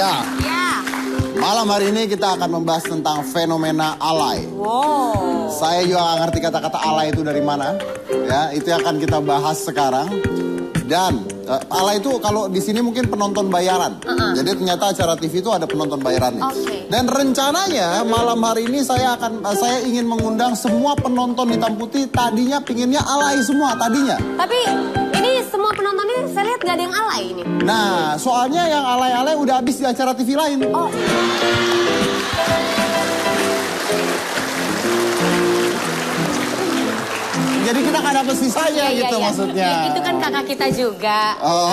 Ya. Malam hari ini kita akan membahas tentang fenomena alay. Wow. Saya juga nggak ngerti kata-kata alay itu dari mana. Ya, itu yang akan kita bahas sekarang. Dan alay itu kalau di sini mungkin penonton bayaran. Jadi ternyata acara TV itu ada penonton bayarannya. Dan rencananya malam hari ini saya ingin mengundang semua penonton Hitam Putih. Tadinya pinginnya alay semua tadinya. Tapi ini semua penonton ini saya lihat gak ada yang alay ini. Nah, soalnya yang alay-alay udah habis di acara TV lain. Oh. Jadi kita gak dapet sisanya gitu maksudnya. Itu kan kakak kita juga. Oh.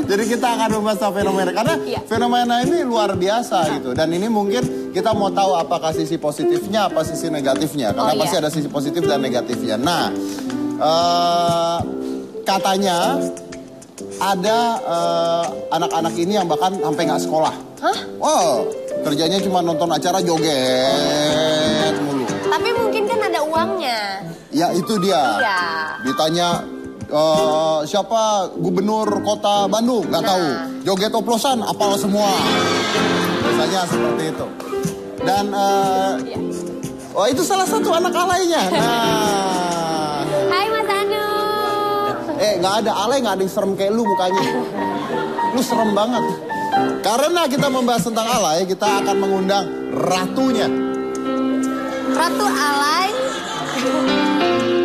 Jadi kita akan membahas fenomena. Karena fenomena ini luar biasa gitu. Dan ini mungkin kita mau tahu apakah sisi positifnya, apa sisi negatifnya. Karena pasti ada sisi positif dan negatifnya. Nah, katanya ada anak-anak ini yang bahkan sampai nggak sekolah. Hah? Wow, kerjanya cuma nonton acara joget mulu. Tapi mungkin kan ada uangnya. Ya itu dia. Iya. Ditanya siapa gubernur kota Bandung, nggak tahu. Joget oplosan, apal semua. Biasanya seperti itu. Dan oh itu salah satu anak alaynya. Nah. Hai Mas Anu. Nggak ada alay, nggak ada yang serem kayak lu mukanya. Lu serem banget. Karena kita membahas tentang alay, kita akan mengundang ratunya. Ratu alay.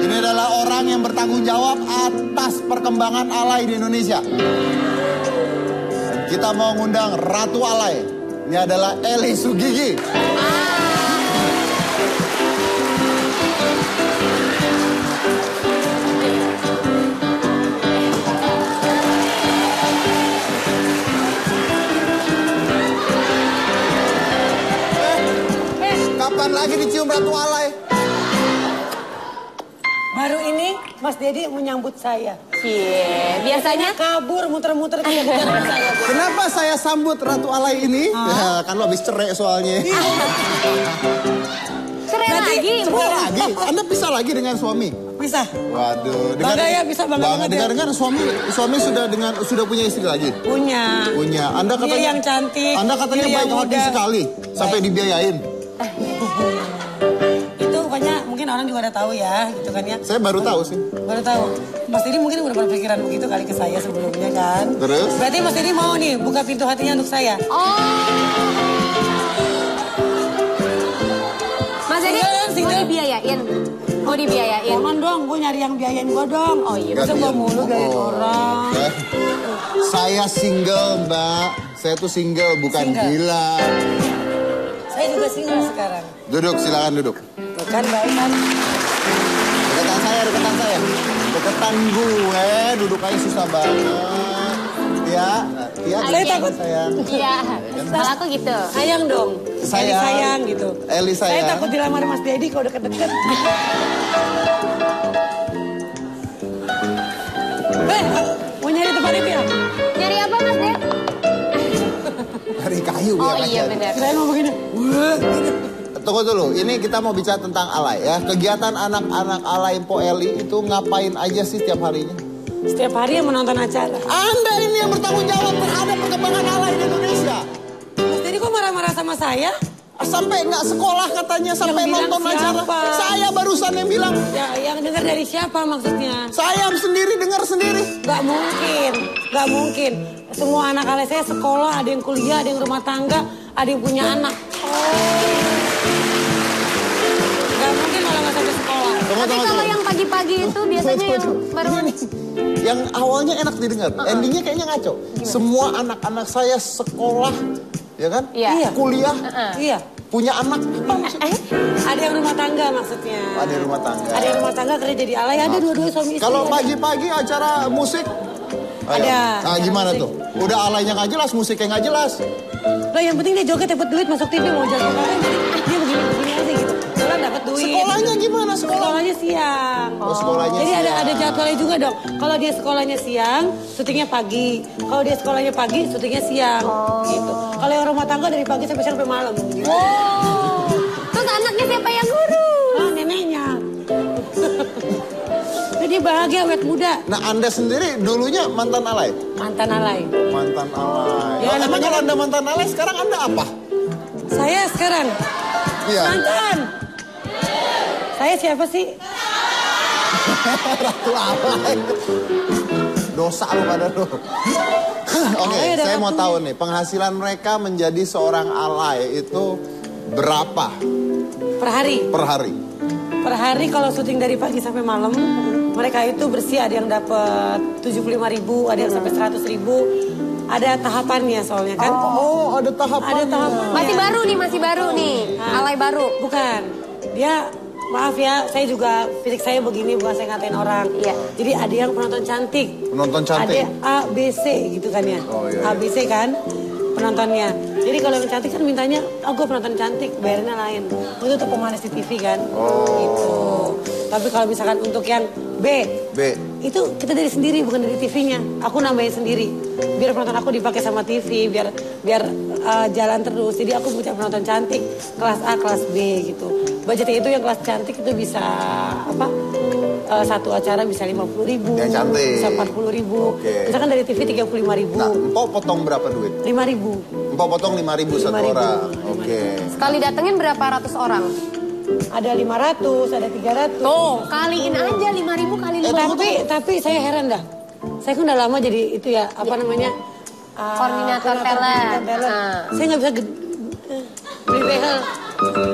Ini adalah orang yang bertanggung jawab atas perkembangan alay di Indonesia. Kita mau mengundang Ratu Alay. Ini adalah Eli Sugigi. Kapan lagi dicium Ratu Alay? Baru ini Mas Dedi menyambut saya. Biasanya kabur muter-muter ke saya. Kenapa saya sambut Ratu Alay ini? Ya, kan lo habis cerai soalnya. cerai lagi? Cerai lagi? Anda pisah lagi dengan suami? Bisa. Waduh. Bangga ya, bisa bangga banget ya. Dengar suami sudah punya istri lagi? Punya. Anda katanya yang cantik. Anda katanya baik hati sekali sampai dibiayain. Itu pokoknya mungkin orang juga udah tahu ya, gitu kan ya. Saya baru tahu sih. Baru tahu. Mas Dedi mungkin udah berpikiran begitu kali ke saya sebelumnya kan. Terus? Berarti Mas Dedi mau nih buka pintu hatinya untuk saya. Mas Dedi mau dibiayain? Mau dibiayain? Jangan dong, gue nyari yang biayain gue dong. Oh iya. Masa gue mulu biayain orang. Saya single, Mbak. Saya tuh single, bukan gila. Saya juga single sekarang. Duduk, silakan duduk. Bukan baik kan? Deketan saya. Deketan gue, duduk aja susah banget. Ya, saya takut. Sayang. Iya, salah aku gitu. Sayang dong. Sayang gitu. Eli sayang. Saya takut dilamar Mas Dedi kalau deket-deket. Mau nyari tempat itu ya? Nyari apa Mas Ded? Dari kayu ya. Oh iya benar. Kirain mau begini. Tunggu dulu, ini kita mau bicara tentang alay ya. Kegiatan anak-anak alay Po Eli itu ngapain aja sih tiap harinya? Setiap hari yang menonton acara. Anda ini yang bertanggung jawab terhadap perkembangan alay di Indonesia. Mas Dedi kok marah-marah sama saya? Sampai nggak sekolah katanya, sampai nonton acara. Saya barusan yang bilang. Ya, yang dengar dari siapa maksudnya? Saya sendiri dengar sendiri. Gak mungkin. Semua anak alay saya sekolah, ada yang kuliah, ada yang rumah tangga, ada yang punya anak. Gak mungkin kalau nggak sampai sekolah. Tapi kalau yang pagi-pagi itu biasanya yang baru... Yang awalnya enak didengar, endingnya kayaknya ngaco. Semua anak-anak saya sekolah, ya kan? Iya. Kuliah, Iya. punya anak. Ada yang rumah tangga maksudnya. Ada yang rumah tangga. Ada yang rumah tangga kerja jadi alay, ada dua-dua suami istri. Kalau pagi-pagi acara musik, ada. Nah gimana tuh? Udah alaynya nggak jelas, musiknya nggak jelas. Lah yang penting dia joget dapat duit masuk TV mau jalan kemarin dia begini aja gitu. Sekarang dapat duit. Sekolahnya gimana? Sekolahnya siang. Oh, sekolahnya jadi siang. ada jadwalnya juga dong. Kalau dia sekolahnya siang, syutingnya pagi. Kalau dia sekolahnya pagi, syutingnya siang. Gitu. Kalau yang rumah tangga dari pagi sampai siang sampai malam. Gitu. Terus anaknya siapa yang guru? Ah, neneknya. Jadi Pokoknya bahagia, awet muda. Nah, Anda sendiri dulunya mantan alay? Mantan alay. Mantan alay. Ya, Emang kalau Anda mantan alay, sekarang Anda apa? Saya sekarang Iya. mantan. Saya siapa sih? Ratu alay. Dosa lu pada lu. Oke, saya mau tahu nih, penghasilan mereka menjadi seorang alay itu berapa Per hari. per hari? Per hari kalau syuting dari pagi sampai malam, mereka itu bersih, ada yang dapat 75.000, ada yang sampai 100.000. Ada tahapannya soalnya kan. Oh, ada tahapannya. Ada tahapan. Masih baru nih. Alay baru. Bukan. Dia, maaf ya, saya juga fisik saya begini, bukan saya ngatain orang. Iya. Jadi ada yang penonton cantik. Penonton cantik. Ada A, B, C gitu kan ya. Oh, iya, A, B, C kan penontonnya. Jadi kalau yang cantik kan mintanya, gue penonton cantik, bayarnya lain. Itu untuk pemanis di TV kan. Gitu. Tapi kalau misalkan untuk yang B, itu kita dari sendiri, bukan dari TV-nya. Aku nambahin sendiri. Biar penonton aku dipakai sama TV, biar jalan terus. Jadi aku punya penonton cantik, kelas A, kelas B gitu. Budgetnya itu yang kelas cantik itu bisa apa? Satu acara bisa 50.000, Yang cantik. bisa 40.000. Oke. Misalkan dari TV 35.000. Nah, empok potong berapa duit? 5.000. Empok potong 5.000 satu 5.000. orang. Oke. Sekali datengin berapa ratus orang? Ada 500, ada 300. Tuh, kaliin aja 5.000 kali 5.000. Tapi saya heran dah. Saya kan udah lama jadi itu ya, apa namanya? Koordinator talent. Saya nggak bisa beli behel.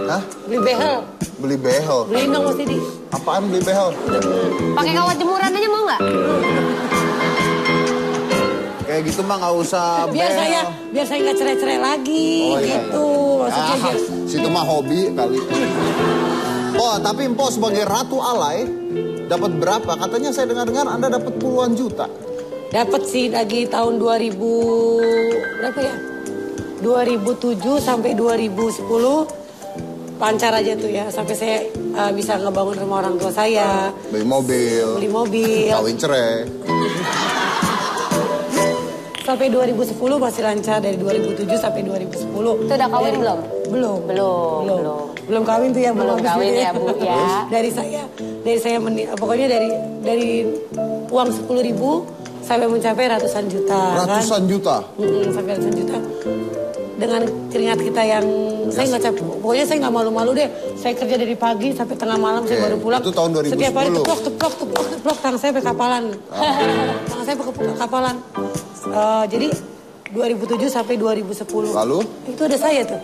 Hah? Beli behel. Beli behel? Beliin dong Mas Didi. Apaan beli behel? Pakai kawat jemuran aja mau nggak? Kayak gitu mah nggak usah Biar behel. saya nggak cerai-cerai lagi gitu. Maksudnya biar, Situ mah hobi kali. Oh, tapi Empok sebagai ratu alay dapat berapa? Katanya saya dengar-dengar Anda dapat puluhan juta. dapat sih lagi tahun 2000 berapa ya? 2007 sampai 2010 lancar aja tuh ya. Sampai saya bisa ngebangun rumah orang tua saya. Beli mobil. Kawin cerai. Sampai 2010 masih lancar, dari 2007 sampai 2010. Itu udah kawin belum? Belum kawin tuh ya, Belum kawin ya, Bu ya. Dari saya pokoknya dari uang 10.000 sampai mencapai ratusan juta. Ratusan juta? Sampai ratusan juta. Dengan keringat kita yang saya nggak capek. Pokoknya saya nggak malu-malu deh. Saya kerja dari pagi sampai tengah malam, saya baru pulang. Itu tahun 2010. Setiap hari teplok, tangan saya pakai kapalan. Tangan saya pakai kapalan. Jadi 2007 sampai 2010. Lalu? Itu ada saya tuh.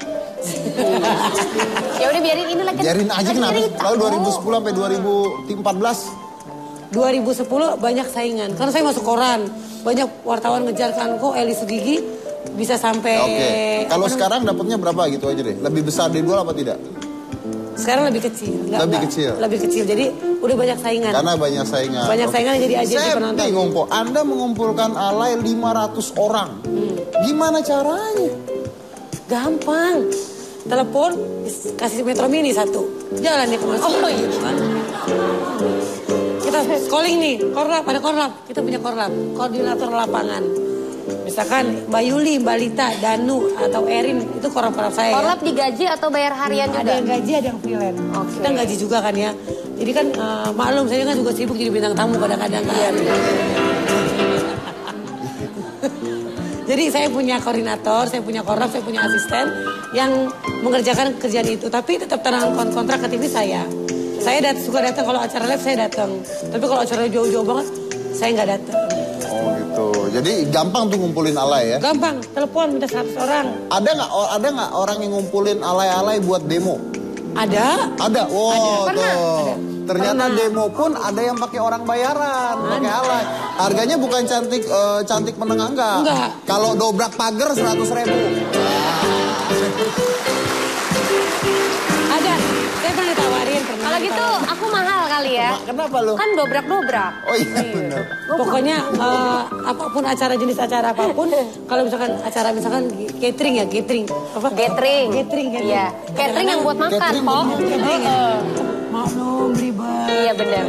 Ya udah biarin ini lagi. Biarin aja kenapa? Lalu 2010 sampai 2014? 2010 banyak saingan. Karena saya masuk koran. Banyak wartawan ngejar kan, kok Eli Sugigi bisa sampai... Oke. Kalau sekarang dapatnya berapa gitu aja deh? Lebih besar dari dua apa tidak? Sekarang lebih kecil. Lebih kecil. Jadi udah banyak saingan. Karena banyak saingan. Banyak saingan jadi aja Saya penonton. bingung kok. Anda mengumpulkan alay 500 orang. Gimana caranya? Gampang. Telepon, kasih Metro Mini satu. Jalan dia kemana? Oh iya kan. Kita calling nih, korlap, ada korlap. Kita punya korlap, koordinator lapangan. Misalkan Mbak Yuli, Mbak Lita, Danu, atau Erin, itu korlap-korlap saya. Korlap digaji atau bayar harian juga? Ada yang gaji, ada yang freelance. Okay. Kita gaji juga kan ya. Jadi kan maklum, saya kan juga sibuk jadi bintang tamu kadang-kadang kan. Jadi saya punya koordinator, saya punya korlap, saya punya asisten yang mengerjakan kerjaan itu. Tapi tetap tanda kontrak ke TV saya. Saya suka datang kalau acara live saya datang. Tapi kalau acara jauh-jauh banget saya nggak datang. Oh gitu. Jadi gampang tuh ngumpulin alay ya? Gampang. Telepon minta 100 orang. Ada nggak orang yang ngumpulin alay-alay buat demo? Ada. Ada. Wow, Ada. Pernah. tuh. Ternyata demo pun ada yang pakai orang bayaran, pakai alay. Harganya bukan cantik menengah enggak. Kalau dobrak pagar 100.000. Ada. Saya pernah ditawarin. Kalau gitu aku mahal kali ya. Kenapa lu? Kan dobrak-dobrak. Oh iya benar. Pokoknya apapun jenis acara apapun, kalau misalkan acara catering ya, apa? Catering. Catering. Iya. Catering yang buat makan, Catering Pok. buat makan. Maklum ribet. Iya benar.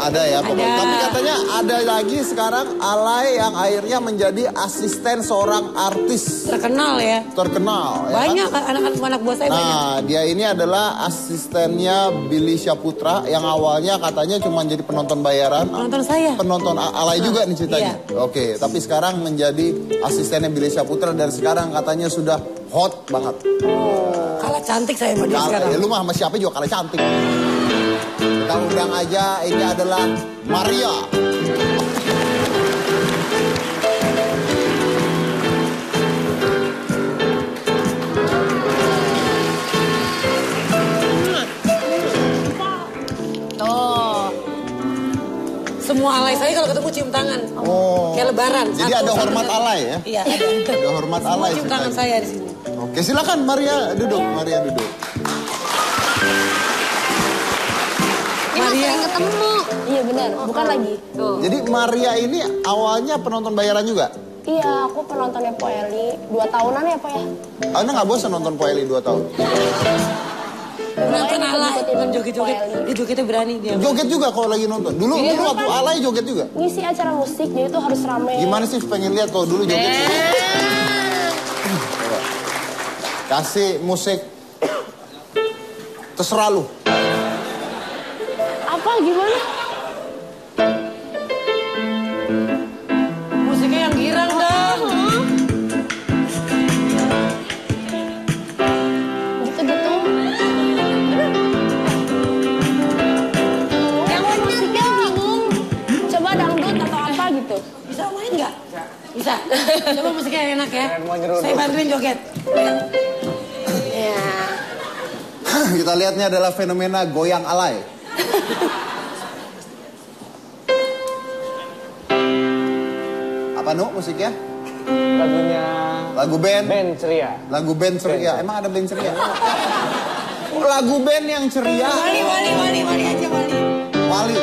Ada ya pokoknya. Tapi katanya ada lagi sekarang Alay yang akhirnya menjadi asisten seorang artis. Terkenal ya. Banyak kan? anak buah saya banyak. Nah, dia ini adalah asistennya Billy Syahputra yang awalnya katanya cuma jadi penonton bayaran. Penonton saya. Penonton Alay juga nih ceritanya. Iya. Oke, tapi sekarang menjadi asistennya Billy Syahputra dan sekarang katanya sudah hot banget. Kalah cantik saya sama dia sekarang. Ya lu mah sama siapa juga kalah cantik. Kita undang aja, ini adalah Maria. Semua alay saya kalau ketemu cium tangan. Kayak lebaran. Jadi ada hormat alay ya? Iya, ada. Ada hormat alay. Cium tangan saya di sini. Oke, silakan Maria duduk. Maria duduk. Maria ketemu. Iya benar, bukan lagi. Tuh. Jadi Maria ini awalnya penonton bayaran juga? Iya, aku penontonnya Po Eli 2 tahunan ya, Pak ya. Anda nggak bosan nonton Po Eli 2 tahun? Penonton alay, bukan joget-joget. Dia jogetnya berani dia. Joget juga kalau lagi nonton. Dulu waktu alay joget juga? Ngisi acara musik, jadi itu harus rame. Gimana sih pengen lihat kalau dulu joget? Kasih musik. Terserah lu. Apa gimana? Musiknya yang girang dong. Gitu-gitu. Yang musiknya bingung. Coba dangdut atau apa gitu. Bisa main nggak? Bisa. Coba musiknya yang enak ya. Saya bantuin joget. Ya. Kita lihatnya adalah fenomena goyang alay. Apa musiknya? Lagu band ceria. Lagu band ceria. Emang ada band ceria? Lagu band yang ceria. Wali aja Wali. Wali.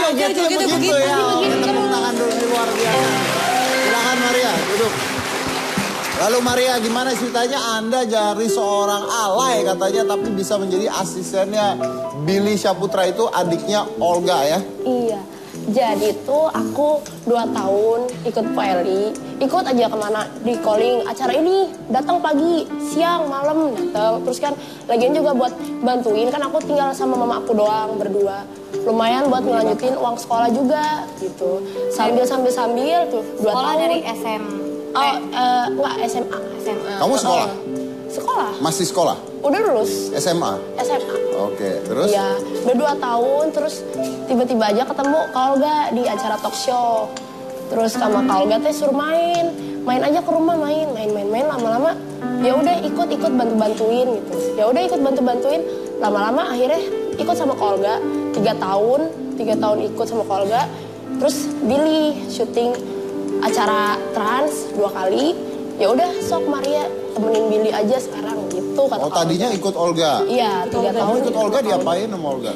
Jogetnya begitu ya. Tepuk tangan dulu, luar biasa. Silakan Maria, duduk. Lalu Maria, gimana ceritanya Anda dari seorang alay katanya tapi bisa menjadi asistennya Billy Syahputra itu adiknya Olga ya? Iya. Jadi tuh aku 2 tahun ikut Po Eli, ikut aja kemana di calling acara ini, datang pagi, siang, malam datang. Terus kan lagian juga buat bantuin, kan aku tinggal sama mama aku doang berdua. Lumayan buat ngelanjutin uang sekolah juga gitu. Sambil tuh 2 tahun dari SM. Enggak SMA. Kamu sekolah? Sekolah. Masih sekolah? Udah lulus. SMA? SMA. Oke, terus? Iya, udah 2 tahun, terus tiba-tiba aja ketemu Kak Olga di acara talk show. Terus sama Kak Olga teh suruh main aja ke rumah, main, lama-lama ya udah ikut bantu-bantuin gitu. Ya udah ikut bantu-bantuin, lama-lama akhirnya ikut sama Kak Olga 3 tahun ikut sama Kak Olga. Terus Billy syuting acara Trans 2 kali. Ya udah sok Maria temenin Billy aja sekarang gitu kata Oh tadinya Olga. ikut Olga? Iya 3 tahun. Ikut Olga diapain sama Olga?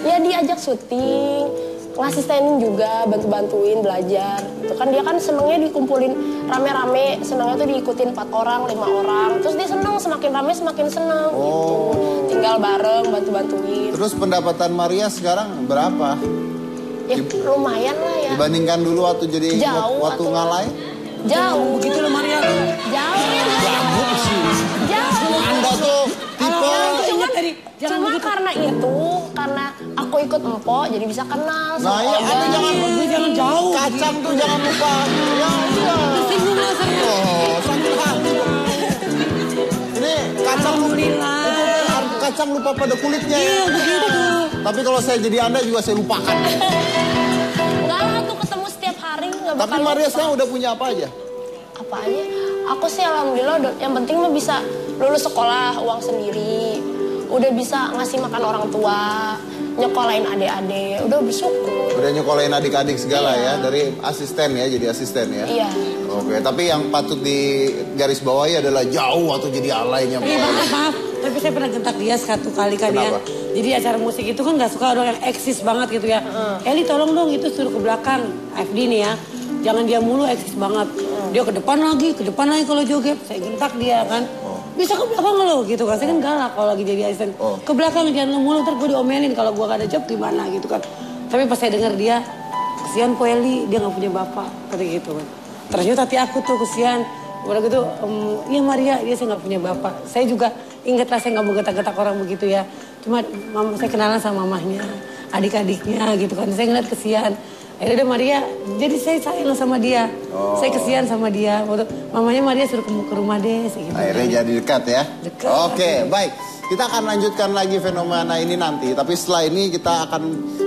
Ya diajak syuting, ngasistenin juga, bantu-bantuin belajar. Itu kan dia kan senengnya dikumpulin rame-rame, senengnya tuh diikutin 4 orang, 5 orang. Terus dia seneng, semakin rame semakin seneng gitu. Tinggal bareng, bantu-bantuin. Terus pendapatan Maria sekarang berapa? Ya lumayan lah ya. Dibandingkan dulu waktu jadi waktu ngalay? Jauh. Begitu loh Maria tuh. Jauh. Anda tuh tipe... Cuma karena itu, karena aku ikut Empo, jadi bisa kenal sama Nah iya, Anda jangan jauh. Kacang tuh jangan lupa. Ya iya. Tersinggung lah saya. Oh, sakit hati. Ini kacang lupa pada kulitnya. Iya, begitu. Tapi kalau saya jadi Anda juga saya lupakan. Enggak lah, tuh ketemu setiap hari. nggak bakal. Tapi Maria sekarang udah punya apa aja? Apa aja? Aku sih alhamdulillah yang penting mah bisa lulus sekolah, uang sendiri. Udah bisa ngasih makan orang tua, nyekolahin adik-adik, udah bersyukur. Udah nyekolahin adik-adik segala ya, dari asisten ya, jadi asisten ya? Iya. Oke, tapi yang patut di garis bawahi adalah jauh atau jadi alaynya. Iya maaf, tapi saya pernah gentak dia satu kali kan. Kenapa? Ya. Jadi acara musik itu kan gak suka orang yang eksis banget gitu ya. Eli tolong dong itu suruh ke belakang, FD nih ya. Jangan dia mulu eksis banget. Dia ke depan lagi kalau joget. Saya gentak dia kan. Bisa ke belakang lo gitu kan. Saya kan galak kalau lagi jadi asisten. Ke belakang jangan lo mulu, ntar gue diomelin kalau gue gak ada job gimana gitu kan. Tapi pas saya dengar dia, kesian Po Eli, dia gak punya bapak. Kata gitu kan. Ternyata hati aku tuh kesian. Udah gitu, iya Maria, dia saya gak punya bapak. Saya juga ingat lah saya gak mau getak-getak orang begitu ya. Cuma saya kenalan sama mamahnya, adik-adiknya gitu kan. Saya ngeliat kesian. Akhirnya Maria, jadi saya sayang sama dia. Saya kesian sama dia. Mamanya Maria suruh ke rumah deh. Gitu. Akhirnya jadi dekat ya? Dekat. Oke, baik. Kita akan lanjutkan lagi fenomena ini nanti. Tapi setelah ini kita akan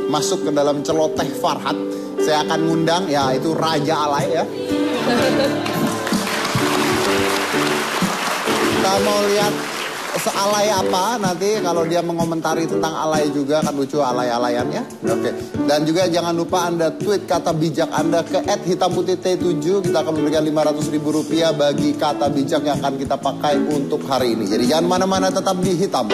masuk ke dalam celoteh Farhat. Saya akan ngundang, ya itu Raja Alay ya. Kita mau lihat sealay apa nanti kalau dia mengomentari tentang alay juga kan lucu alay-alayan ya. Oke. Dan juga jangan lupa Anda tweet kata bijak Anda ke @hitamputih7. Kita akan memberikan Rp500.000 bagi kata bijak yang akan kita pakai untuk hari ini. Jadi jangan mana-mana, tetap di Hitam.